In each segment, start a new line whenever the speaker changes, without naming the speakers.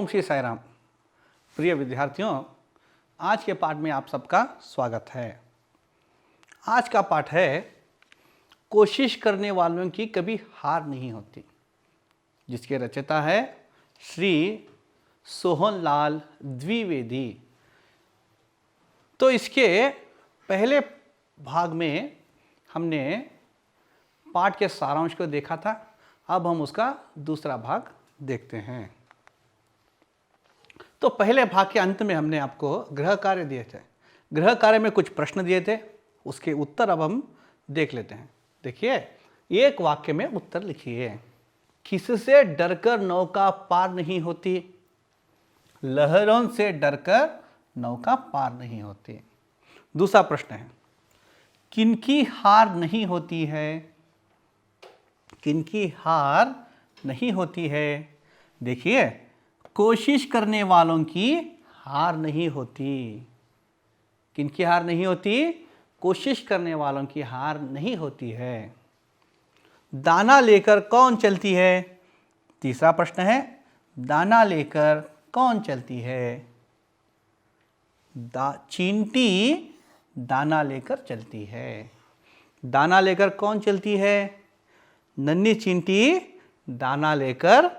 ओम श्री साई राम। प्रिय विद्यार्थियों, आज के पाठ में आप सबका स्वागत है। आज का पाठ है कोशिश करने वालों की कभी हार नहीं होती, जिसके रचयिता है श्री सोहनलाल द्विवेदी। तो इसके पहले भाग में हमने पाठ के सारांश को देखा था। अब हम उसका दूसरा भाग देखते हैं। तो पहले भाग के अंत में हमने आपको गृह कार्य दिए थे। गृह कार्य में कुछ प्रश्न दिए थे, उसके उत्तर अब हम देख लेते हैं। देखिए, एक वाक्य में उत्तर लिखिए। किससे डरकर नौका पार नहीं होती? लहरों से डरकर नौका पार नहीं होती। दूसरा प्रश्न है, किनकी हार नहीं होती है? किनकी हार नहीं होती है? देखिए, कोशिश करने वालों की हार नहीं होती। किनकी हार नहीं होती? कोशिश करने वालों की हार नहीं होती है। दाना लेकर कौन चलती है? तीसरा प्रश्न है, दाना लेकर कौन चलती है? चींटी दाना लेकर चलती है। दाना लेकर कौन चलती है? नन्ही चींटी दाना लेकर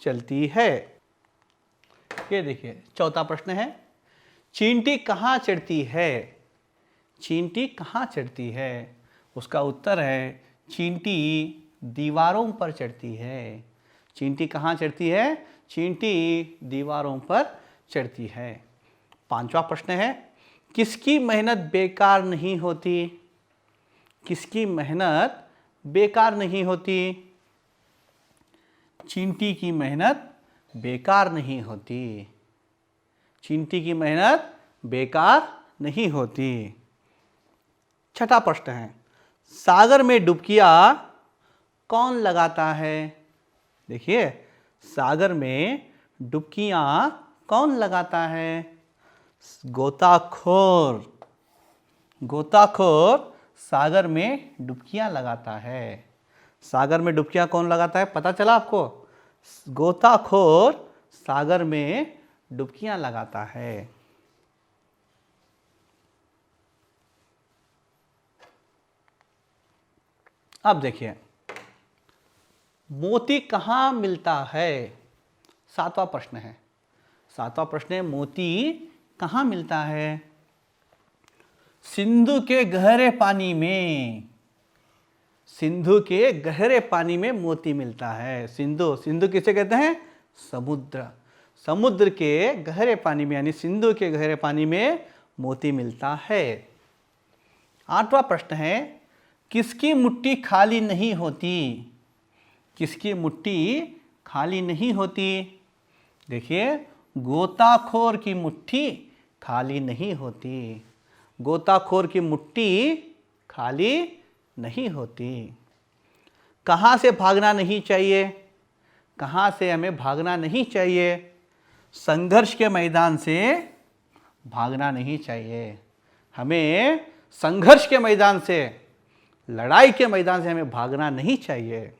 चलती है। ये देखिए, चौथा प्रश्न है, चींटी कहाँ चढ़ती है? चींटी कहाँ चढ़ती है? उसका उत्तर है, चींटी दीवारों पर चढ़ती है। चींटी कहाँ चढ़ती है? चींटी दीवारों पर चढ़ती है। पांचवा प्रश्न है, किसकी मेहनत बेकार नहीं होती? किसकी मेहनत बेकार नहीं होती? चींटी की मेहनत बेकार नहीं होती। चींटी की मेहनत बेकार नहीं होती। छठा प्रश्न है, सागर में डुबकियां कौन लगाता है? देखिए, सागर में डुबकियां कौन लगाता है? गोताखोर। गोताखोर सागर में डुबकियां लगाता है। सागर में डुबकियां कौन लगाता है? पता चला आपको? गोताखोर सागर में डुबकियां लगाता है। अब देखिए, मोती कहाँ मिलता है? सातवां प्रश्न है। सातवां प्रश्न है, मोती कहाँ मिलता है? सिंधु के गहरे पानी में। सिंधु के गहरे पानी में मोती मिलता है। सिंधु, सिंधु किसे कहते हैं? समुद्र। समुद्र के गहरे पानी में, यानी सिंधु के गहरे पानी में मोती मिलता है। आठवां प्रश्न है, किसकी मुट्ठी खाली नहीं होती? किसकी मुट्ठी खाली नहीं होती? देखिए, गोताखोर की मुट्ठी खाली नहीं होती। गोताखोर की मुट्ठी खाली नहीं होती। कहाँ से भागना नहीं चाहिए? कहाँ से हमें भागना नहीं चाहिए? संघर्ष के मैदान से भागना नहीं चाहिए। हमें संघर्ष के मैदान से, लड़ाई के मैदान से हमें भागना नहीं चाहिए।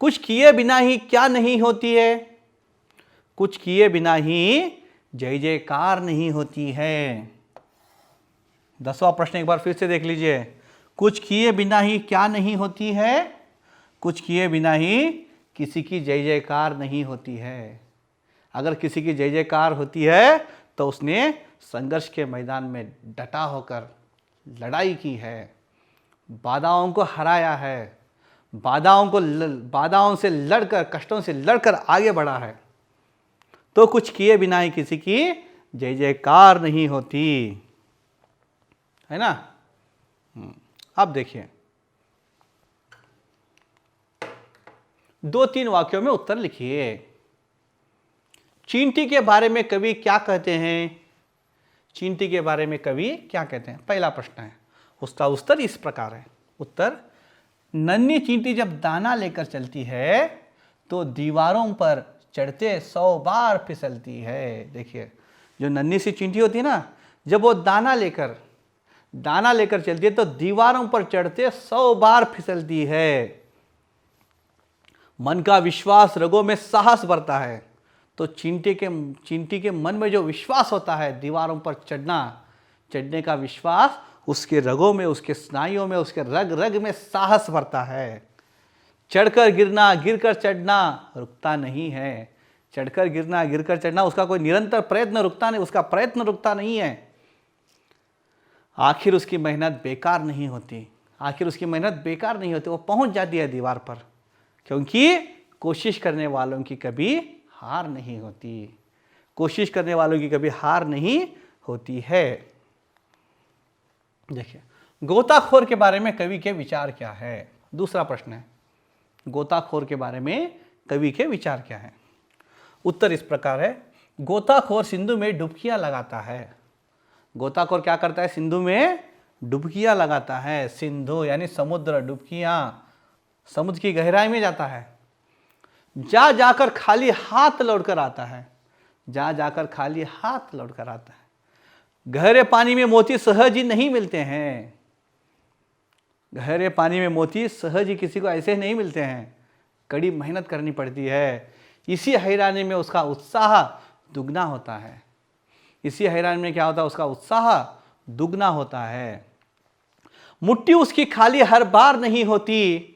कुछ किए बिना ही क्या नहीं होती है? कुछ किए बिना ही जय जयकार नहीं होती है। 10वां प्रश्न एक बार फिर से देख लीजिए। कुछ किए बिना ही क्या नहीं होती है? कुछ किए बिना ही किसी की जय जयकार नहीं होती है। अगर किसी की जय जयकार होती है तो उसने संघर्ष के मैदान में डटा होकर लड़ाई की है, बाधाओं को हराया है, बाधाओं से लड़कर, कष्टों से लड़कर आगे बढ़ा है। तो कुछ किए बिना ही किसी की जय जयकार नहीं होती है ना। अब देखिए, 2-3 वाक्यों में उत्तर लिखिए। चींटी के बारे में कवि क्या कहते हैं? चींटी के बारे में कवि क्या कहते हैं? पहला प्रश्न है, उसका उत्तर इस प्रकार है। उत्तर, नन्ही चींटी जब दाना लेकर चलती है तो दीवारों पर चढ़ते 100 बार फिसलती है। देखिए, जो नन्ही सी चींटी होती है ना, जब वो दाना लेकर चलती है तो दीवारों पर चढ़ते 100 बार फिसलती है। मन का विश्वास, रगों में साहस बढ़ता है। तो चींटी के मन में जो विश्वास होता है दीवारों पर चढ़ने का विश्वास, उसके रगों में, उसके स्नायुओं में, उसके रग रग में साहस भरता है। चढ़कर गिरना, गिरकर चढ़ना रुकता नहीं है। चढ़कर गिरना, गिरकर चढ़ना, उसका कोई निरंतर प्रयत्न रुकता नहीं, उसका प्रयत्न रुकता नहीं है। आखिर उसकी मेहनत बेकार नहीं होती, आखिर उसकी मेहनत बेकार नहीं होती, वो पहुंच जाती है दीवार पर, क्योंकि कोशिश करने वालों की कभी हार नहीं होती। कोशिश करने वालों की कभी हार नहीं होती है। देखिए, गोताखोर के बारे में कवि के विचार क्या है? दूसरा प्रश्न है, गोताखोर के बारे में कवि के विचार क्या है? उत्तर इस प्रकार है, गोताखोर सिंधु में डुबकियां लगाता है। गोताखोर क्या करता है? सिंधु में डुबकियां लगाता है। सिंधु यानी समुद्र, डुबकियां, समुद्र की गहराई में जाता है। जा जाकर खाली हाथ लौटकर आता है। जा जाकर खाली हाथ लौटकर आता है। गहरे पानी में मोती सहज ही नहीं मिलते हैं। गहरे पानी में मोती सहज ही किसी को ऐसे नहीं मिलते हैं, कड़ी मेहनत करनी पड़ती है। इसी हैरानी में उसका उत्साह दुगना होता है। इसी हैरानी में क्या होता है? उसका उत्साह दुगना होता है। मुट्ठी उसकी खाली हर बार नहीं होती।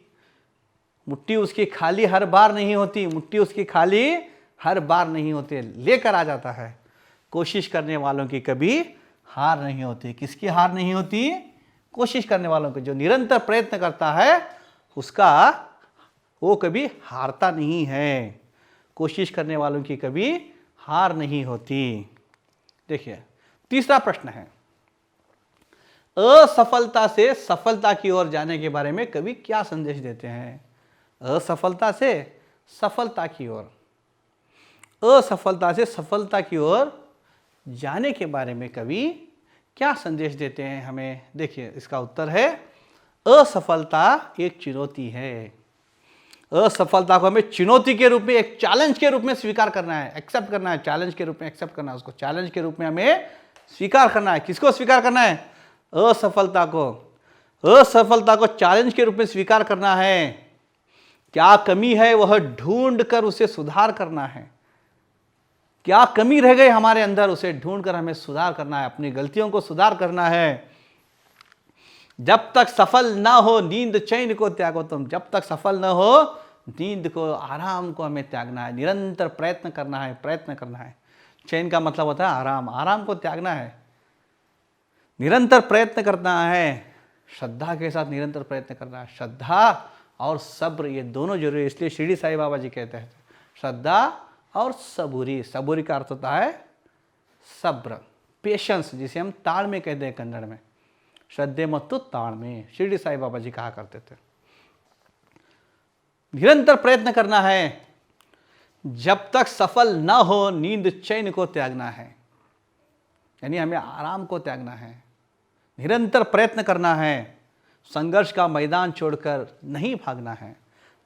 मुट्ठी उसकी खाली हर बार नहीं होती। मुट्ठी उसकी खाली हर बार नहीं होती, लेकर आ जाता है। कोशिश करने वालों की कभी हार नहीं होती। किसकी हार नहीं होती? कोशिश करने वालों की। जो निरंतर प्रयत्न करता है उसका, वो कभी हारता नहीं है। कोशिश करने वालों की कभी हार नहीं होती। देखिए, तीसरा प्रश्न है, असफलता से सफलता की ओर जाने के बारे में कवि क्या संदेश देते हैं? असफलता से सफलता की ओर, असफलता से सफलता की ओर जाने के बारे में कवि क्या संदेश देते हैं हमें? देखिए, इसका उत्तर है, असफलता एक चुनौती है। असफलता को हमें चुनौती के रूप में, एक चैलेंज के रूप में स्वीकार करना है, एक्सेप्ट करना है। चैलेंज के रूप में एक्सेप्ट करना है, उसको चैलेंज के रूप में हमें स्वीकार करना है। किसको स्वीकार करना है? असफलता को। असफलता को चैलेंज के रूप में स्वीकार करना है। क्या कमी है वह ढूंढ कर उसे सुधार करना है। क्या कमी रह गई हमारे अंदर, उसे ढूंढकर हमें सुधार करना है, अपनी गलतियों को सुधार करना है। जब तक सफल ना हो नींद चैन को त्यागो तुम। जब तक सफल ना हो नींद को, आराम को हमें त्यागना है। निरंतर प्रयत्न करना है, प्रयत्न करना है। चैन का मतलब होता है आराम, आराम को त्यागना है। निरंतर प्रयत्न करना है, श्रद्धा के साथ निरंतर प्रयत्न करना है। श्रद्धा और सब्र, ये दोनों जरूरी है। इसलिए शिरडी साईं बाबा जी कहते हैं श्रद्धा और सबूरी। सबूरी का अर्थ होता है सब्र, पेशेंस, जिसे हम ताड़ में कहते हैं कन्नड़ में। श्रद्धे मत्तु ताड़ में, शिरडी साईं बाबा जी कहा करते थे। निरंतर प्रयत्न करना है। जब तक सफल ना हो नींद चैन को त्यागना है, यानी हमें आराम को त्यागना है। निरंतर प्रयत्न करना है। संघर्ष का मैदान छोड़कर नहीं भागना है।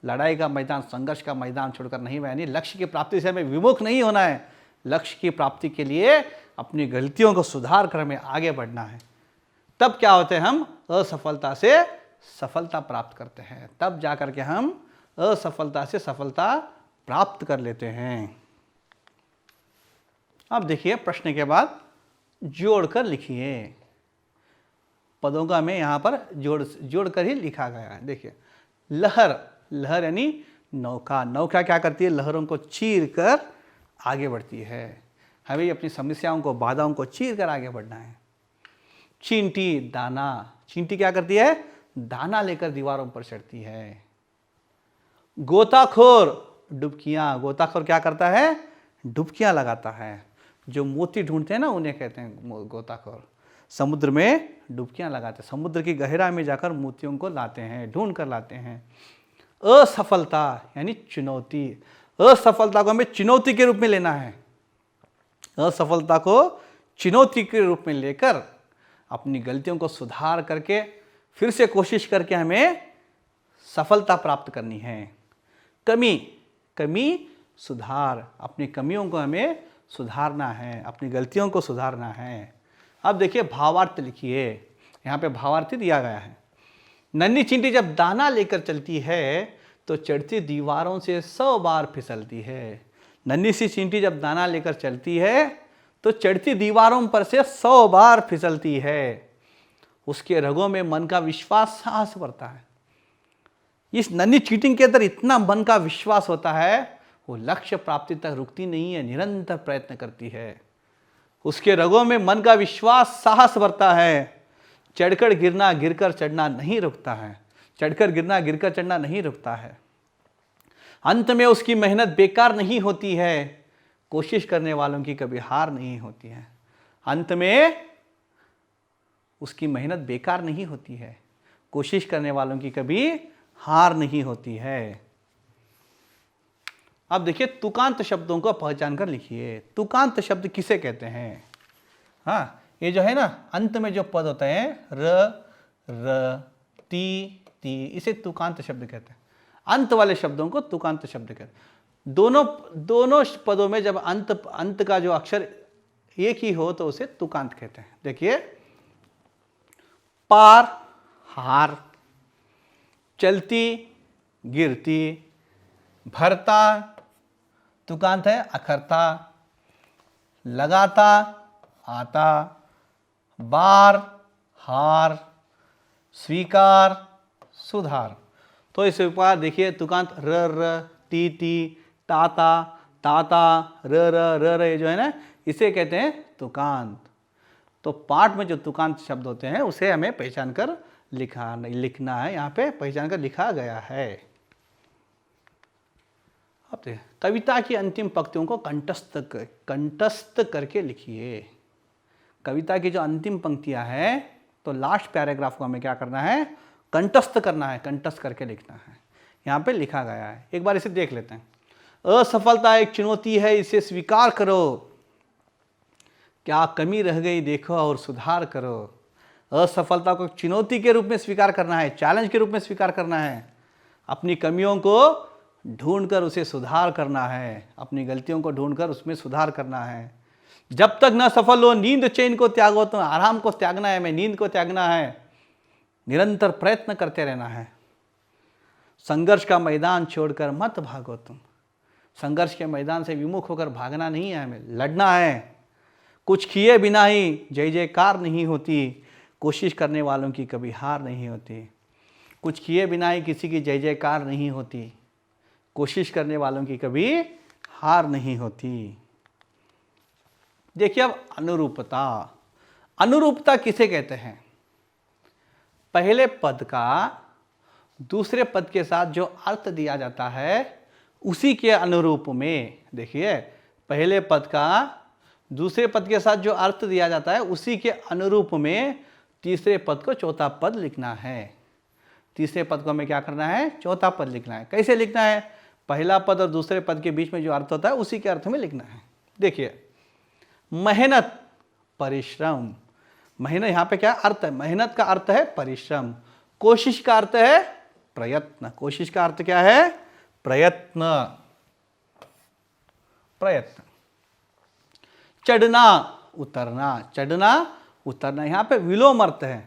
लड़ाई का मैदान, संघर्ष का मैदान छोड़कर नहीं, यानी लक्ष्य की प्राप्ति से हमें विमुख नहीं होना है। लक्ष्य की प्राप्ति के लिए अपनी गलतियों को सुधार कर हमें आगे बढ़ना है। तब क्या होते हैं? हम असफलता से सफलता प्राप्त करते हैं। तब जाकर के हम असफलता से सफलता प्राप्त कर लेते हैं। अब देखिए, प्रश्न के बाद जोड़कर लिखिए। पदों का हमें यहाँ पर जोड़कर ही लिखा गया है। देखिए, लहर, लहर यानी नौका। नौका क्या करती है? लहरों को चीर कर आगे बढ़ती है। हमें अपनी समस्याओं को, बाधाओं को चीर कर आगे बढ़ना है। चींटी, दाना। चींटी क्या करती है? दाना लेकर दीवारों पर चढ़ती है। गोताखोर, डुबकियां। गोताखोर क्या करता है? डुबकियां लगाता है। जो मोती ढूंढते हैं ना, उन्हें कहते हैं गोताखोर। समुद्र में डुबकियां लगाते हैं, समुद्र की गहराई में जाकर मोतियों को लाते हैं, ढूंढ कर लाते हैं। असफलता यानी चुनौती। असफलता को हमें चुनौती के रूप में लेना है। असफलता को चुनौती के रूप में लेकर अपनी गलतियों को सुधार करके फिर से कोशिश करके हमें सफलता प्राप्त करनी है। कमी, कमी सुधार। अपनी कमियों को हमें सुधारना है, अपनी गलतियों को सुधारना है। अब देखिए, भावार्थ लिखिए। यहाँ पे भावार्थ दिया गया है। नन्ही चींटी जब दाना लेकर चलती है तो चढ़ती दीवारों से 100 बार फिसलती है। नन्ही सी चींटी जब दाना लेकर चलती है तो चढ़ती दीवारों पर से 100 बार फिसलती है। उसके रगों में मन का विश्वास साहस बढ़ता है। इस नन्ही चींटी के अंदर इतना मन का विश्वास होता है, वो लक्ष्य प्राप्ति तक रुकती नहीं है, निरंतर प्रयत्न करती है। उसके रगों में मन का विश्वास साहस बढ़ता है। चढ़कर गिरना गिरकर चढ़ना नहीं रुकता है, चढ़कर गिरना गिरकर चढ़ना नहीं रुकता है। अंत में उसकी मेहनत बेकार नहीं होती है, कोशिश करने वालों की कभी हार नहीं होती है। अंत में उसकी मेहनत बेकार नहीं होती है, कोशिश करने वालों की कभी हार नहीं होती है। अब देखिए तुकांत शब्दों को पहचान कर लिखिए। तुकांत शब्द किसे कहते हैं? हाँ, ये जो है ना अंत में जो पद होते हैं र, ती, इसे तुकांत शब्द कहते हैं। अंत वाले शब्दों को तुकांत शब्द कहते हैं। दोनों पदों में जब अंत का जो अक्षर एक ही हो तो उसे तुकांत कहते हैं। देखिए, पार हार, चलती गिरती, भरता तुकांत है अखरता, लगाता आता, बार हार, स्वीकार सुधार। तो इस प्रकार देखिए तुकांत र, ती, ताता, र, ये जो है ना इसे कहते हैं तुकांत। तो पाठ में जो तुकांत शब्द होते हैं उसे हमें पहचान कर लिखना है। यहाँ पे पहचान कर लिखा गया है। अब देखिए, कविता की अंतिम पंक्तियों को कंठस्थ करके लिखिए। कविता की जो अंतिम पंक्तियां हैं तो लास्ट पैराग्राफ को हमें क्या करना है? कंठस्थ करना है, कंठस्थ करके लिखना है। यहाँ पे लिखा गया है, एक बार इसे देख लेते हैं। असफलता एक चुनौती है, इसे स्वीकार करो। क्या कमी रह गई देखो और सुधार करो। असफलता को चुनौती के रूप में स्वीकार करना है, चैलेंज के रूप में स्वीकार करना है। अपनी कमियों को ढूंढकर उसे सुधार करना है, अपनी गलतियों को ढूंढकर उसमें सुधार करना है। जब तक न सफल हो नींद चैन को त्यागो, तो आराम को त्यागना है, हमें नींद को त्यागना है। निरंतर प्रयत्न करते रहना है। संघर्ष का मैदान छोड़कर मत भागो तुम। संघर्ष के मैदान से विमुख होकर भागना नहीं है, हमें लड़ना है। कुछ किए बिना ही जय जयकार नहीं होती, कोशिश करने वालों की कभी हार नहीं होती। कुछ किए बिना ही किसी की जय जयकार नहीं होती, कोशिश करने वालों की कभी हार नहीं होती। देखिए अब अनुरूपता। अनुरूपता किसे कहते हैं? पहले पद का दूसरे पद के साथ जो अर्थ दिया जाता है उसी के अनुरूप में, देखिए पहले पद का दूसरे पद के साथ जो अर्थ दिया जाता है उसी के अनुरूप में तीसरे पद को चौथा पद लिखना है। तीसरे पद को हमें क्या करना है? चौथा पद लिखना है। कैसे लिखना है? पहला पद और दूसरे पद के बीच में जो अर्थ होता है उसी के अर्थ में लिखना है। देखिए, मेहनत परिश्रम, मेहनत यहाँ पे क्या अर्थ है? मेहनत का अर्थ है परिश्रम। कोशिश का अर्थ है प्रयत्न। कोशिश का अर्थ क्या है? प्रयत्न, प्रयत्न। चढ़ना उतरना, चढ़ना उतरना, यहाँ पे विलोम अर्थ है।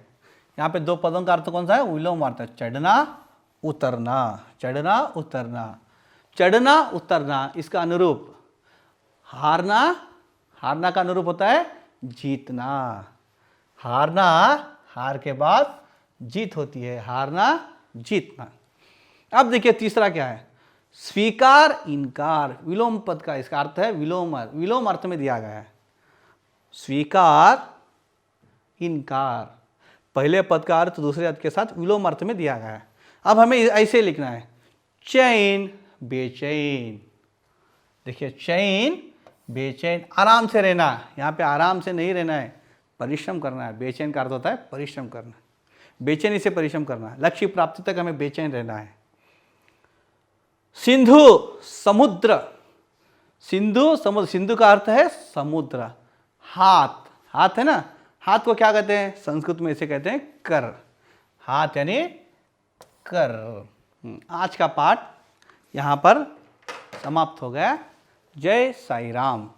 यहाँ पे दो पदों का अर्थ कौन सा है? विलोम अर्थ है। चढ़ना उतरना, चढ़ना उतरना। चढ़ना उतरना इसका अनुरूप हारना, हारना का अनुरूप होता है जीतना। हारना, हार के बाद जीत होती है, हारना जीतना। अब देखिए तीसरा क्या है? स्वीकार इनकार, विलोम पद का इसका अर्थ है विलोम, विलोम अर्थ में दिया गया है। स्वीकार इनकार, पहले पद का अर्थ दूसरे अर्थ के साथ विलोम अर्थ में दिया गया है। अब हमें ऐसे लिखना है, चैन बेचैन। देखिए, चैन बेचैन, आराम से रहना। यहाँ पे आराम से नहीं रहना है, परिश्रम करना है। बेचैन का अर्थ होता है परिश्रम करना, बेचैनी से परिश्रम करना है। लक्ष्य प्राप्ति तक हमें बेचैन रहना है। सिंधु समुद्र, सिंधु समुद्र, सिंधु का अर्थ है समुद्र। हाथ, हाथ है ना, हाथ को क्या कहते हैं? संस्कृत में इसे कहते हैं कर। हाथ यानी कर। आज का पाठ यहाँ पर समाप्त हो गया। जय साई राम।